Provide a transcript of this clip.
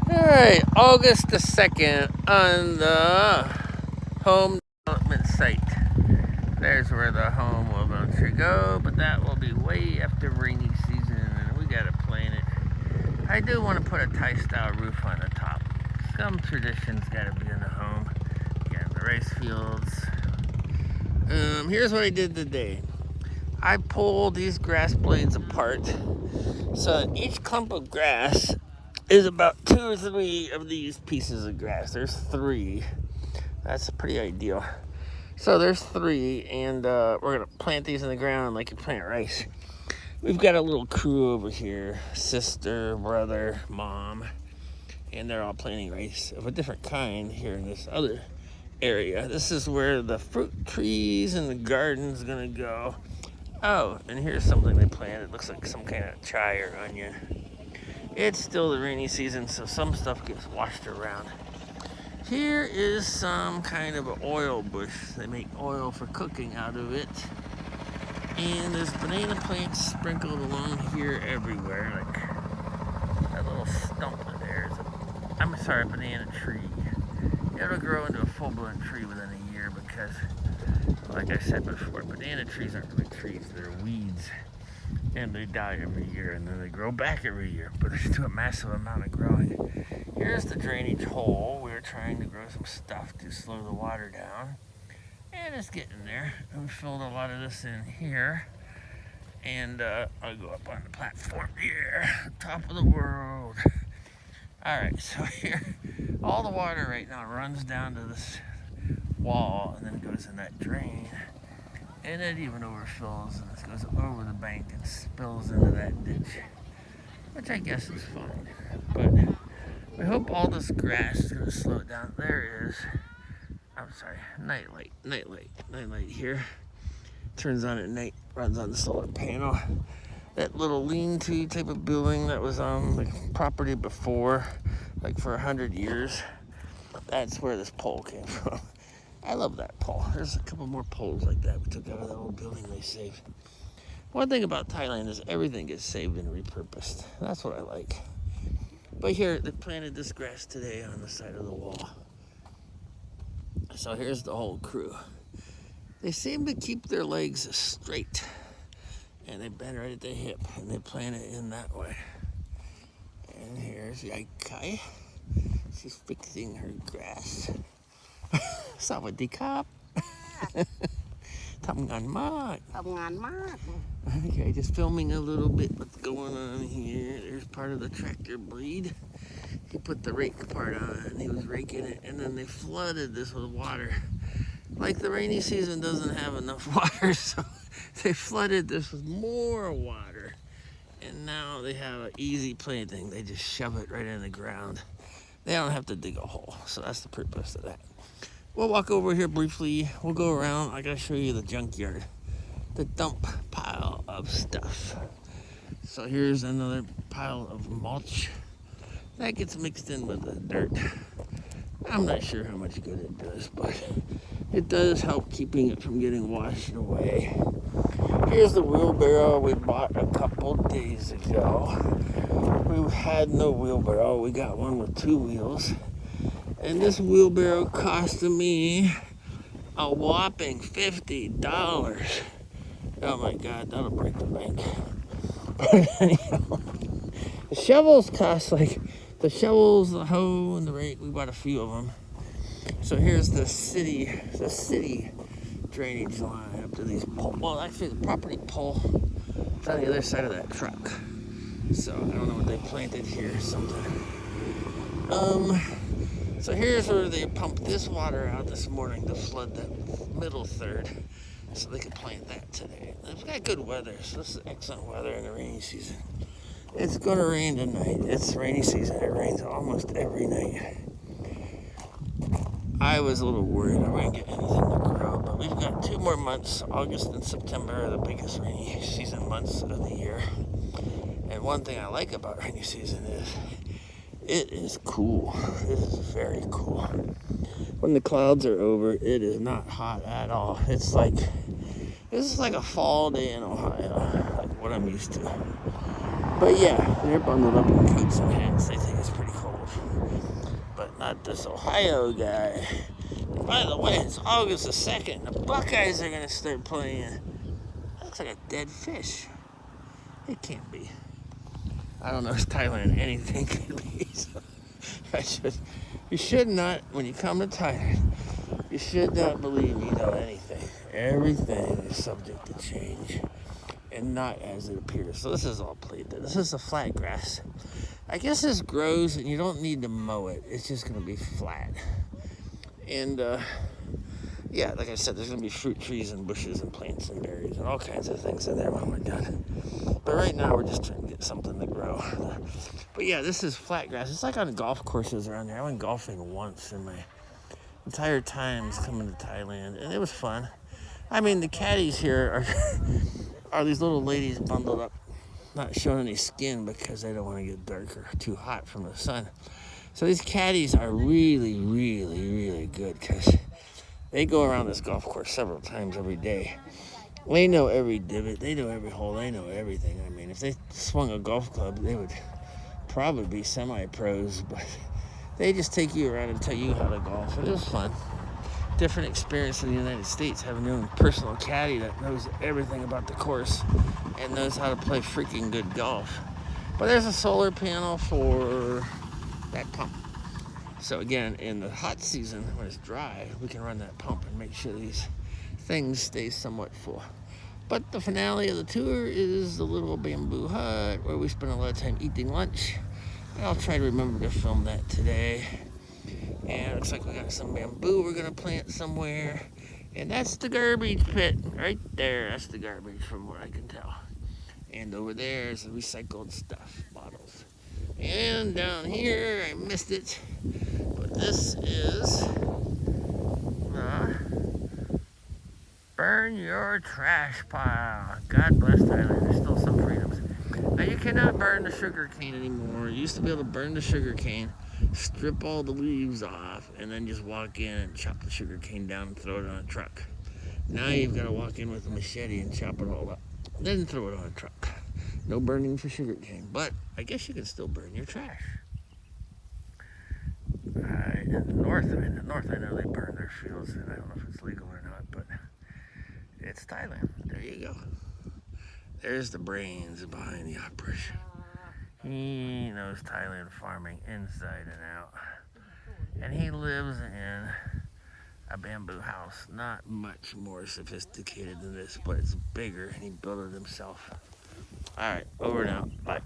Alright, August the 2nd on the home development site. There's where the home will eventually go, but that will be way after rainy season, and we gotta plan it. I do want to put a Thai style roof on the top. Some traditions gotta be in the home. Again, the rice fields. Here's what I did today. I pulled these grass blades apart. So each clump of grass is about 2 or 3 of these pieces of grass. There's 3. That's pretty ideal. So there's 3, and we're going to plant these in the ground like you plant rice. We've got a little crew over here, sister, brother, mom, and they're all planting rice of a different kind here in this other area. This is where the fruit trees and the garden's going to go. Oh, and here's something they planted. It looks like some kind of chai or onion. It's still the rainy season, so some stuff gets washed around. Here is some kind of an oil bush. They make oil for cooking out of it. And there's banana plants sprinkled along here everywhere. Like that little stump there is a banana tree. It'll grow into a full-blown tree within a year because, like I said before, banana trees aren't really trees, they're weeds. And they die every year, and then they grow back every year, but they do a massive amount of growing. Here's the drainage hole. We're trying to grow some stuff to slow the water down, and it's getting there. And we filled a lot of this in here, and I'll go up on the platform here, top of the world. Alright, so here, all the water right now runs down to this wall, and then it goes in that drain. And it even overfills, and it goes over the bank and spills into that ditch, which I guess is fine. But we hope all this grass is going to slow it down. There it is. I'm sorry, nightlight here. Turns on at night, runs on the solar panel. That little lean-to type of building that was on the property before, like for 100 years, that's where this pole came from. I love that pole. There's a couple more poles like that we took out of that old building they saved. One thing about Thailand is everything gets saved and repurposed. That's what I like. But here, they planted this grass today on the side of the wall. So here's the whole crew. They seem to keep their legs straight. And they bend right at the hip, and they plant it in that way. And here's Yaikai. She's fixing her grass. Sawadee-kap. ทำงานมาก Okay, just filming a little bit what's going on here. There's part of the tractor blade. He put the rake part on it, and he was raking it, and then they flooded this with water. Like the rainy season doesn't have enough water, so they flooded this with more water. And now they have an easy planting. They just shove it right in the ground. They don't have to dig a hole, so that's the purpose of that. We'll walk over here briefly. We'll go around. I gotta show you the junkyard, the dump pile of stuff. So here's another pile of mulch that gets mixed in with the dirt. I'm not sure how much good it does, but it does help keeping it from getting washed away. Here's the wheelbarrow we bought a couple days ago. We had no wheelbarrow. We got one with 2 wheels. And this wheelbarrow costed me a whopping $50. Oh my God, that'll break the bank. But anyhow, the shovels cost like, the shovels, the hoe, and the rake, we bought a few of them. So here's the city drainage line up to these poles. Well, actually the property pole is on the other side of that truck. So I don't know what they planted here or something. So here's where they pumped this water out this morning to flood that middle third, so they could plant that today. They've got good weather, so this is excellent weather in the rainy season. It's going to rain tonight. It's rainy season. It rains almost every night. I was a little worried I wouldn't get anything to grow, but we've got 2 more months. August and September are the biggest rainy season months of the year. And one thing I like about rainy season is it is cool. It is very cool. When the clouds are over, it is not hot at all. This is like a fall day in Ohio, like what I'm used to. But yeah, they're bundled up in coats and hats. They think it's pretty cold. not this Ohio guy. By the way, it's August the 2nd. The Buckeyes are going to start playing. That looks like a dead fish. It can't be. I don't know if Thailand anything can be. So you should not, when you come to Thailand, you should not believe you know anything. Everything is subject to change and not as it appears. So this is all played. This is a flat grass. I guess this grows and you don't need to mow it. It's just going to be flat. And yeah, like I said, there's going to be fruit trees and bushes and plants and berries and all kinds of things in there when we're done. But right now we're just trying to get something to grow. But yeah, this is flat grass. It's like on golf courses around here. I went golfing once in my entire times coming to Thailand, and it was fun. I mean, the caddies here are these little ladies bundled up, not showing any skin because they don't want to get dark or too hot from the sun. So these caddies are really, really, really good because they go around this golf course several times every day. They know every divot, they know every hole, they know everything. I mean, if they swung a golf club, they would probably be semi-pros, but they just take you around and tell you how to golf. It was fun. Different experience in the United States, having your own personal caddy that knows everything about the course and knows how to play freaking good golf. But there's a solar panel for that pump. So again, in the hot season, when it's dry, we can run that pump and make sure these things stay somewhat full. But the finale of the tour is the little bamboo hut where we spend a lot of time eating lunch. And I'll try to remember to film that today. And it looks like we got some bamboo we're going to plant somewhere. And that's the garbage pit right there. That's the garbage from what I can tell. And over there is the recycled stuff, bottles. And down here, I missed it, but this is the burn your trash pile. God bless Thailand. There's still some freedoms. Now, you cannot burn the sugar cane anymore. You used to be able to burn the sugar cane, strip all the leaves off, and then just walk in and chop the sugar cane down and throw it on a truck. Now you've got to walk in with a machete and chop it all up, then throw it on a truck. No burning for sugar cane, but I guess you can still burn your trash. In the north, I know they burn their fields, and I don't know if it's legal or not, but it's Thailand. There you go. There's the brains behind the operation. He knows Thailand farming inside and out. And he lives in a bamboo house. Not much more sophisticated than this, but it's bigger, and he built it himself. All right, over and out. Bye.